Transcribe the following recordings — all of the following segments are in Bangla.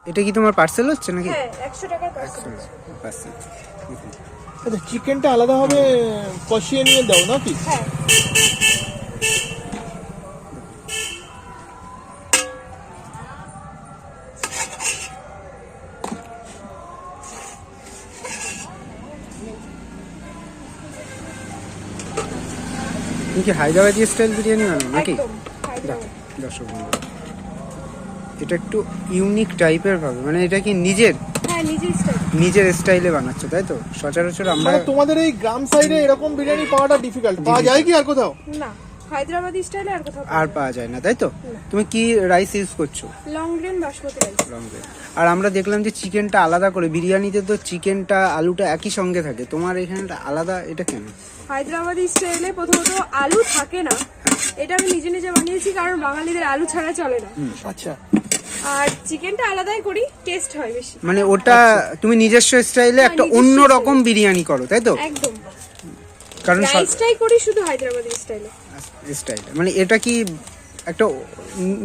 এটা কি তোমার পার্সেল হচ্ছে নাকি? হ্যাঁ 100 টাকার পার্সেল। পার্সেল। আচ্ছা চিকেনটা আলাদা ভাবে কষিয়ে নিয়ে দাও নাকি? হ্যাঁ তুমি কি হায়দ্রাবাদি স্টাইল বিরিয়ানি বানাও নাকি? একদম হায়দ্রাবাদ। দর্শক বন্ধু, এটা একটু ইউনিক টাইপের ভাবে, মানে এটা কি নিজের হ্যাঁ নিজের স্টাইল। নিজের স্টাইলে বানাচ্ছো তাই তো? সচরাচর আমরা মানে তোমাদের এই গ্রাম সাইডে এরকম বিরিয়ানি পাওয়াটা ডিফিকাল্ট, পাওয়া যায় কি আর কোথাও? না হায়দ্রাবাদি স্টাইলে আর কোথাও আর পাওয়া যায় না তাই তো? তুমি কি রাইস ইউজ করছো? Long grain basmati rice. Long grain. আর আমরা দেখলাম যে চিকেনটা আলাদা করে, বিরিয়ানিতে তো চিকেনটা আলুটা একই সঙ্গে থাকে, তোমার এখানে আলাদা, এটা কেন? হায়দ্রাবাদি স্টাইলে প্রথমত আলু থাকে না, এটা আমি নিজে নিজে বানিয়েছি কারণ বাঙালিদের আলু ছাড়া চলে না। আচ্ছা আর চিকেনটা আলাদাই করি, টেস্ট হয় বেশি। মানে ওটা তুমি নিজস্ব স্টাইলে একটা নিজস্ব অন্য style। রকম বিরিয়ানি করো তাই তো? একদম কারণ রাইসটাই করি শুধু হায়দ্রাবাদি স্টাইলে। স্টাইল মানে এটা কি একটা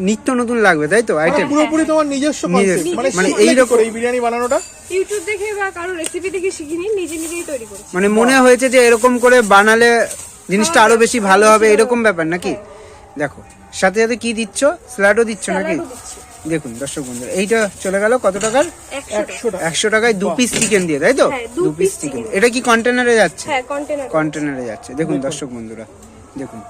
নিত্য নতুন লাগবে তাই তো মানে আইটেম? পুরোপুরি তোমার নিজস্ব নিজস্ব। concept। মানে মানে শিখলে কি এইরকম- করে এই বিরিয়ানি বানানোটা? ইউটিউব দেখে বা কারো রেসিপি দেখে শিখিনি, নিজে নিজেই তৈরি করেছি। মানে মনে হয়েছে যে এরকম করে বানালে জিনিসটা আরো বেশি ভালো হবে, এরকম ব্যাপার নাকি? দেখো সাথে সাথে কি দিচ্ছ, স্যালাডও দিচ্ছ নাকি? স্যালাডও দিচ্ছি। দেখুন দর্শক বন্ধুরা, এইটা চলে গেল কত টাকার? 100 টাকা। 100 টাকা। 100 টাকায় 2 পিস চিকেন দিয়ে তাই তো? হ্যাঁ, 2 দু পিস piece চিকেন। chicken। এটা কি কন্টেনারে যাচ্ছে? হ্যাঁ কন্টেনার। কন্টেনারে যাচ্ছে। দেখুন দর্শক বন্ধুরা, দেখুন